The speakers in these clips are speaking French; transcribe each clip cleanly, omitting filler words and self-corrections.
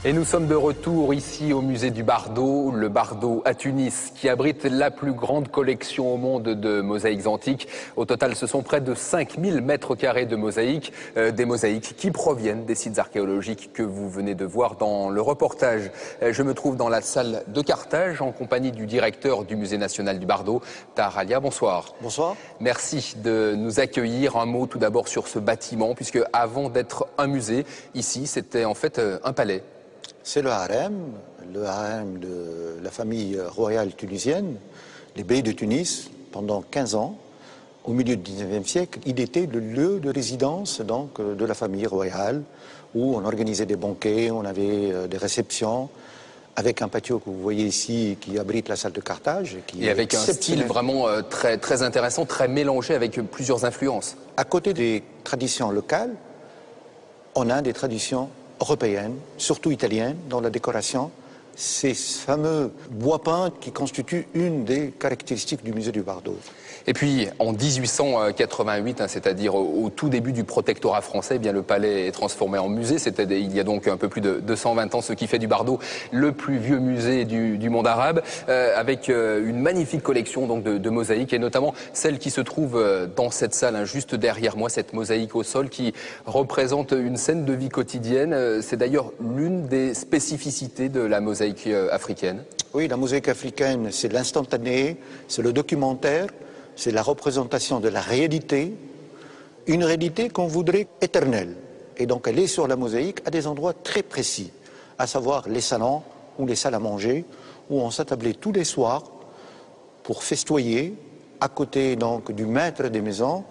Et nous sommes de retour ici au musée du Bardo, le Bardo à Tunis, qui abrite la plus grande collection au monde de mosaïques antiques. Au total, ce sont près de 5000 mètres carrés de mosaïques, des mosaïques qui proviennent des sites archéologiques que vous venez de voir dans le reportage. Je me trouve dans la salle de Carthage en compagnie du directeur du musée national du Bardo, Tahar Alia. Bonsoir. Bonsoir. Merci de nous accueillir. Un mot tout d'abord sur ce bâtiment, puisque avant d'être un musée, ici, c'était en fait un palais. C'est le harem de la famille royale tunisienne, les beys de Tunis, pendant 15 ans. Au milieu du 19e siècle, il était le lieu de résidence donc, de la famille royale, où on organisait des banquets, on avait des réceptions, avec un patio que vous voyez ici qui abrite la salle de Carthage. Et avec un style vraiment très intéressant, très mélangé avec plusieurs influences. À côté des traditions locales, on a des traditions européenne, surtout italienne, dans la décoration, ces fameux bois peints qui constituent une des caractéristiques du musée du Bardo. Et puis, en 1888, c'est-à-dire au tout début du protectorat français, eh bien, le palais est transformé en musée. C'était il y a donc un peu plus de 220 ans, ce qui fait du Bardo le plus vieux musée du monde arabe, avec une magnifique collection donc, de mosaïques, et notamment celle qui se trouve dans cette salle, juste derrière moi, cette mosaïque au sol qui représente une scène de vie quotidienne. C'est d'ailleurs l'une des spécificités de la mosaïque africaine. Oui, la mosaïque africaine, c'est l'instantané, c'est le documentaire, c'est la représentation de la réalité, une réalité qu'on voudrait éternelle. Et donc elle est sur la mosaïque à des endroits très précis, à savoir les salons ou les salles à manger, où on s'attablait tous les soirs pour festoyer, à côté donc du maître des maisons.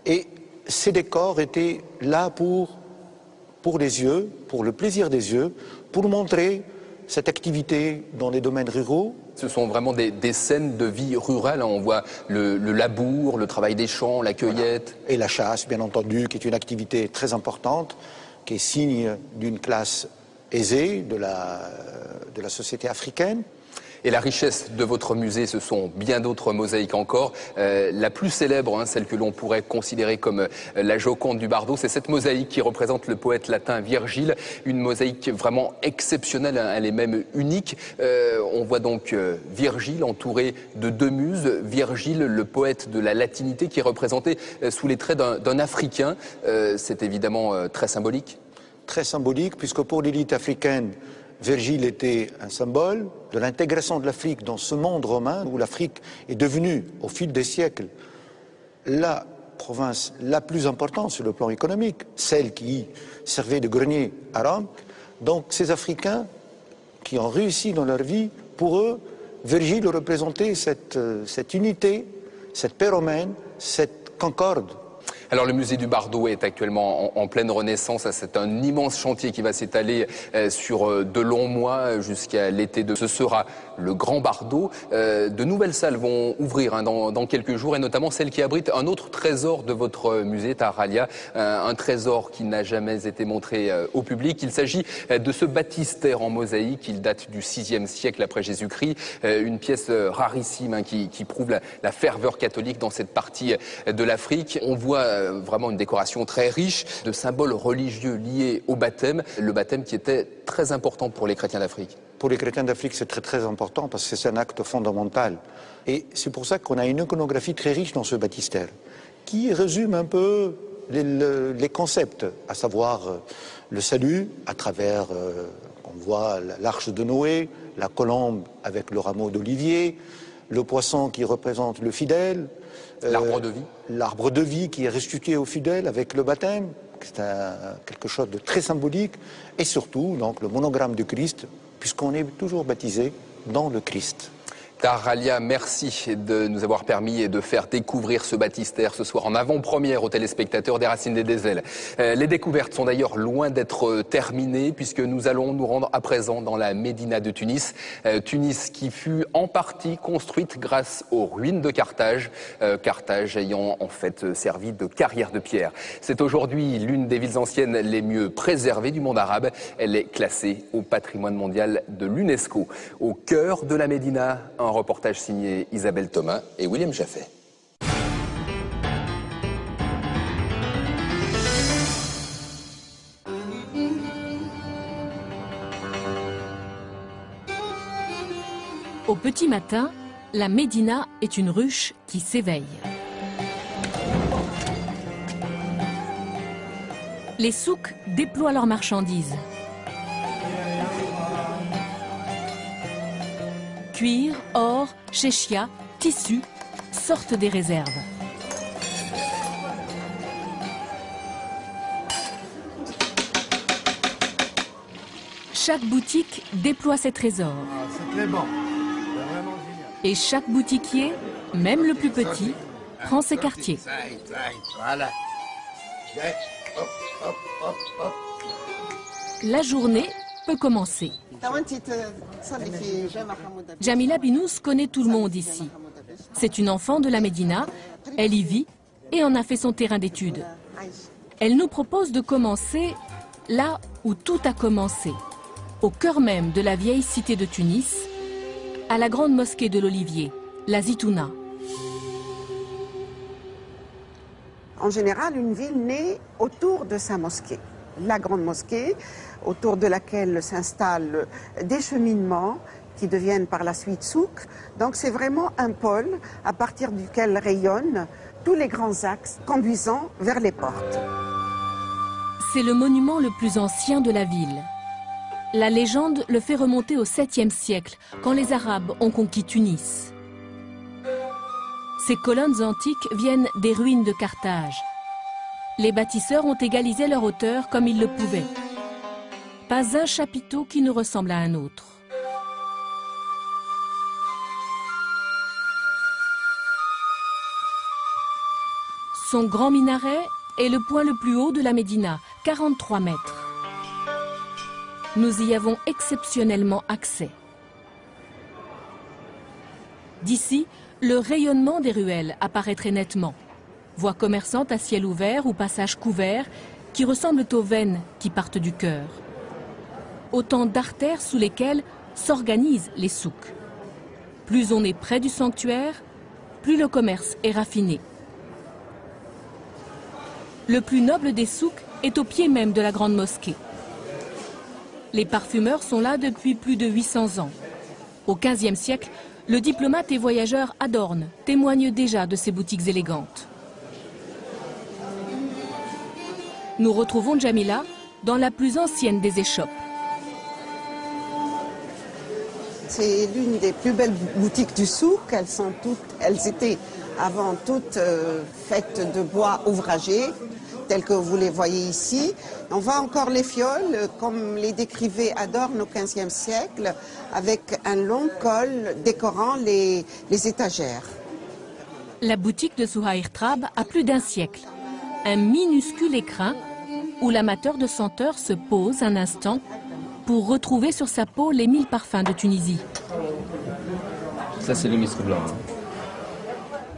Et ces décors étaient là pour les yeux, pour le plaisir des yeux, pour montrer cette activité dans les domaines ruraux. Ce sont vraiment des scènes de vie rurale. On voit le labour, le travail des champs, la cueillette. Voilà. Et la chasse, bien entendu, qui est une activité très importante, qui est signe d'une classe aisée de la société africaine. Et la richesse de votre musée, ce sont bien d'autres mosaïques encore. La plus célèbre, celle que l'on pourrait considérer comme la Joconde du Bardo, c'est cette mosaïque qui représente le poète latin Virgile. Une mosaïque vraiment exceptionnelle, elle est même unique. On voit donc Virgile entouré de deux muses. Virgile, le poète de la latinité, qui est représenté sous les traits d'un Africain. C'est évidemment très symbolique. Très symbolique, puisque pour l'élite africaine, Virgile était un symbole de l'intégration de l'Afrique dans ce monde romain où l'Afrique est devenue, au fil des siècles, la province la plus importante sur le plan économique, celle qui servait de grenier à Rome. Donc ces Africains qui ont réussi dans leur vie, pour eux, Virgile représentait cette unité, cette paix romaine, cette concorde. Alors le musée du Bardo est actuellement en pleine renaissance. C'est un immense chantier qui va s'étaler sur de longs mois jusqu'à l'été. Ce sera le Grand Bardo. De nouvelles salles vont ouvrir dans quelques jours, et notamment celle qui abrite un autre trésor de votre musée, Tahar Alia, un trésor qui n'a jamais été montré au public. Il s'agit de ce baptistère en mosaïque. Il date du VIe siècle après Jésus-Christ. Une pièce rarissime qui prouve la ferveur catholique dans cette partie de l'Afrique. On voit vraiment une décoration très riche de symboles religieux liés au baptême, le baptême qui était très important pour les chrétiens d'Afrique. Pour les chrétiens d'Afrique, c'est très important parce que c'est un acte fondamental. Et c'est pour ça qu'on a une iconographie très riche dans ce baptistère, qui résume un peu les concepts, à savoir le salut à travers, on voit l'arche de Noé, la colombe avec le rameau d'olivier, le poisson qui représente le fidèle, l'arbre de vie. L'arbre de vie qui est restitué aux fidèles avec le baptême, c'est quelque chose de très symbolique, et surtout donc, le monogramme du Christ, puisqu'on est toujours baptisé dans le Christ. Tahar Alia, merci de nous avoir permis de faire découvrir ce baptistère ce soir en avant-première aux téléspectateurs des Racines et des Ailes. Les découvertes sont d'ailleurs loin d'être terminées, puisque nous allons nous rendre à présent dans la Médina de Tunis. Tunis qui fut en partie construite grâce aux ruines de Carthage, Carthage ayant en fait servi de carrière de pierre. C'est aujourd'hui l'une des villes anciennes les mieux préservées du monde arabe. Elle est classée au patrimoine mondial de l'UNESCO. Au cœur de la Médina, un reportage signé Isabelle Thomas et William Jaffé. Au petit matin, la Médina est une ruche qui s'éveille. Les souks déploient leurs marchandises. Cuir, or, chéchia, tissus sortent des réserves. Chaque boutique déploie ses trésors. C'est très bon. Et chaque boutiquier, même le plus petit, prend ses quartiers. Voilà. La journée peut commencer. Jamila Binous connaît tout le monde ici. C'est une enfant de la Médina, elle y vit et en a fait son terrain d'études. Elle nous propose de commencer là où tout a commencé, au cœur même de la vieille cité de Tunis, à la grande mosquée de l'Olivier, la Zitouna. En général, une ville naît autour de sa mosquée. La grande mosquée, autour de laquelle s'installent des cheminements qui deviennent par la suite souks. Donc c'est vraiment un pôle à partir duquel rayonnent tous les grands axes conduisant vers les portes. C'est le monument le plus ancien de la ville. La légende le fait remonter au 7e siècle, quand les Arabes ont conquis Tunis. Ces colonnes antiques viennent des ruines de Carthage. Les bâtisseurs ont égalisé leur hauteur comme ils le pouvaient. Pas un chapiteau qui ne ressemble à un autre. Son grand minaret est le point le plus haut de la Médina, 43 mètres. Nous y avons exceptionnellement accès. D'ici, le rayonnement des ruelles apparaît très nettement. Voies commerçantes à ciel ouvert ou passages couverts qui ressemblent aux veines qui partent du cœur. Autant d'artères sous lesquelles s'organisent les souks. Plus on est près du sanctuaire, plus le commerce est raffiné. Le plus noble des souks est au pied même de la grande mosquée. Les parfumeurs sont là depuis plus de 800 ans. Au XVe siècle, le diplomate et voyageur Adorne témoigne déjà de ces boutiques élégantes. Nous retrouvons Jamila dans la plus ancienne des échoppes. C'est l'une des plus belles boutiques du souk. Elles étaient avant toutes faites de bois ouvragé, tels que vous les voyez ici. On voit encore les fioles, comme les décrivait Adorne au XVe siècle, avec un long col décorant les étagères. La boutique de Souhaïr Trab a plus d'un siècle. Un minuscule écrin où l'amateur de senteurs se pose un instant pour retrouver sur sa peau les 1000 parfums de Tunisie. Ça, c'est le musc blanc.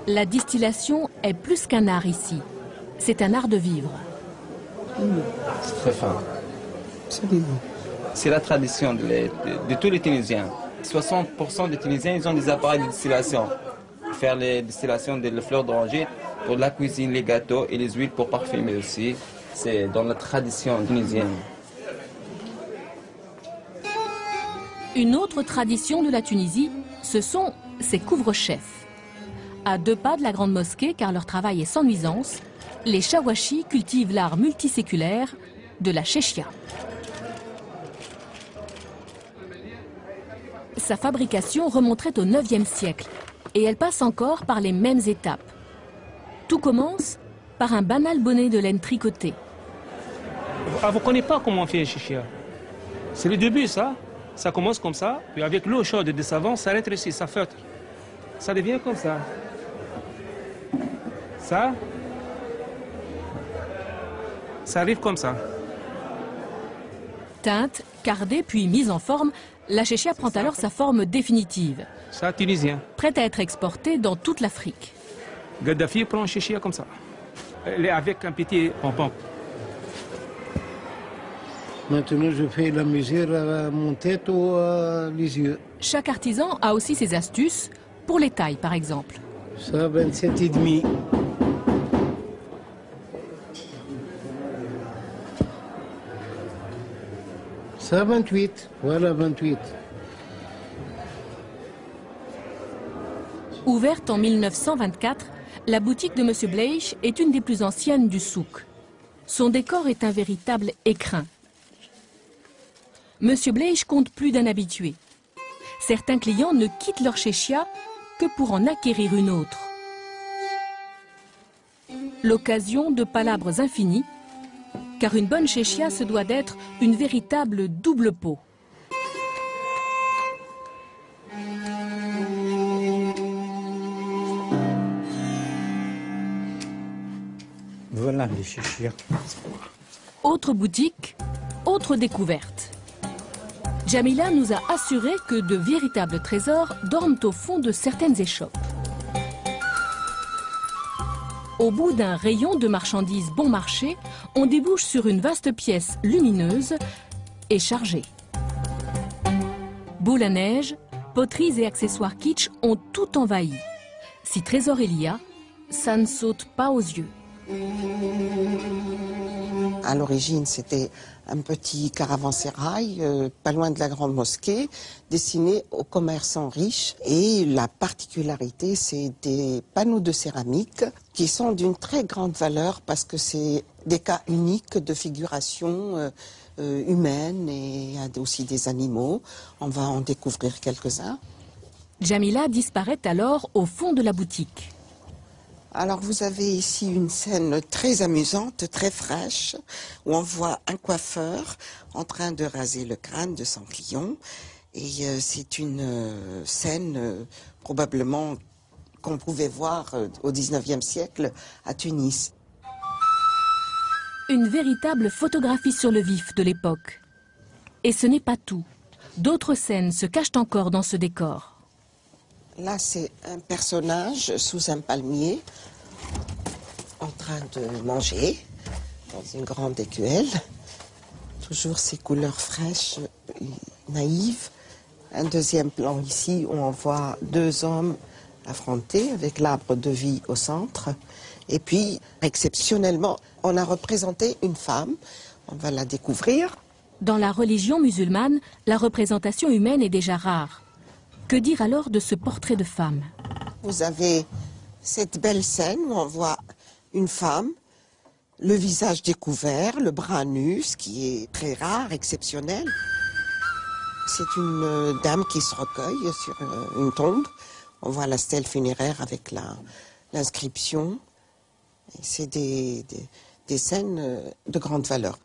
La distillation est plus qu'un art ici. C'est un art de vivre. C'est très fin. C'est la tradition de tous les Tunisiens. 60% des Tunisiens, ils ont des appareils de distillation. Faire les distillations des fleurs d'oranger pour la cuisine, les gâteaux et les huiles pour parfumer aussi. C'est dans la tradition tunisienne. Une autre tradition de la Tunisie, ce sont ces couvre-chefs. À 2 pas de la grande mosquée, car leur travail est sans nuisance, les Chawashis cultivent l'art multiséculaire de la chéchia. Sa fabrication remonterait au 9e siècle et elle passe encore par les mêmes étapes. Tout commence par un banal bonnet de laine tricoté. Ah, vous ne connaissez pas comment on fait un chichia. C'est le début, ça. Ça commence comme ça, puis avec l'eau chaude et du savon, ça rétrécit, ça feutre. Ça devient comme ça. Ça arrive comme ça. Teinte, cardée puis mise en forme, la chéchia prend alors sa forme définitive. Ça, tunisien. Prête à être exportée dans toute l'Afrique. Gaddafi prend un chéchia comme ça. Elle est avec un petit pompon. Maintenant, je fais la mesure à mon tête ou à les yeux. Chaque artisan a aussi ses astuces, pour les tailles par exemple. Ça, 27,5. Ça, 28. Voilà, 28. Ouverte en 1924, la boutique de M. Bleich est une des plus anciennes du souk. Son décor est un véritable écrin. M. Bleich compte plus d'un habitué. Certains clients ne quittent leur chéchia que pour en acquérir une autre. L'occasion de palabres infinies, car une bonne chéchia se doit d'être une véritable double peau. Voilà les chéchias. Autre boutique, autre découverte. Jamila nous a assuré que de véritables trésors dorment au fond de certaines échoppes. Au bout d'un rayon de marchandises bon marché, on débouche sur une vaste pièce lumineuse et chargée. Boules à neige, poteries et accessoires kitsch ont tout envahi. Si trésor il y a, ça ne saute pas aux yeux. À l'origine, c'était un petit caravansérail, pas loin de la grande mosquée, destiné aux commerçants riches. Et la particularité, c'est des panneaux de céramique qui sont d'une très grande valeur parce que c'est des cas uniques de figuration humaine et aussi des animaux. On va en découvrir quelques-uns. Jamila disparaît alors au fond de la boutique. Alors vous avez ici une scène très amusante, très fraîche, où on voit un coiffeur en train de raser le crâne de son client. Et c'est une scène probablement qu'on pouvait voir au XIXe siècle à Tunis. Une véritable photographie sur le vif de l'époque. Et ce n'est pas tout. D'autres scènes se cachent encore dans ce décor. Là, c'est un personnage sous un palmier en train de manger dans une grande écuelle. Toujours ces couleurs fraîches, naïves. Un deuxième plan ici où on voit deux hommes affrontés avec l'arbre de vie au centre. Et puis, exceptionnellement, on a représenté une femme. On va la découvrir. Dans la religion musulmane, la représentation humaine est déjà rare. Que dire alors de ce portrait de femme? Vous avez cette belle scène où on voit une femme, le visage découvert, le bras nu, ce qui est très rare, exceptionnel. C'est une dame qui se recueille sur une tombe. On voit la stèle funéraire avec l'inscription. C'est des scènes de grande valeur.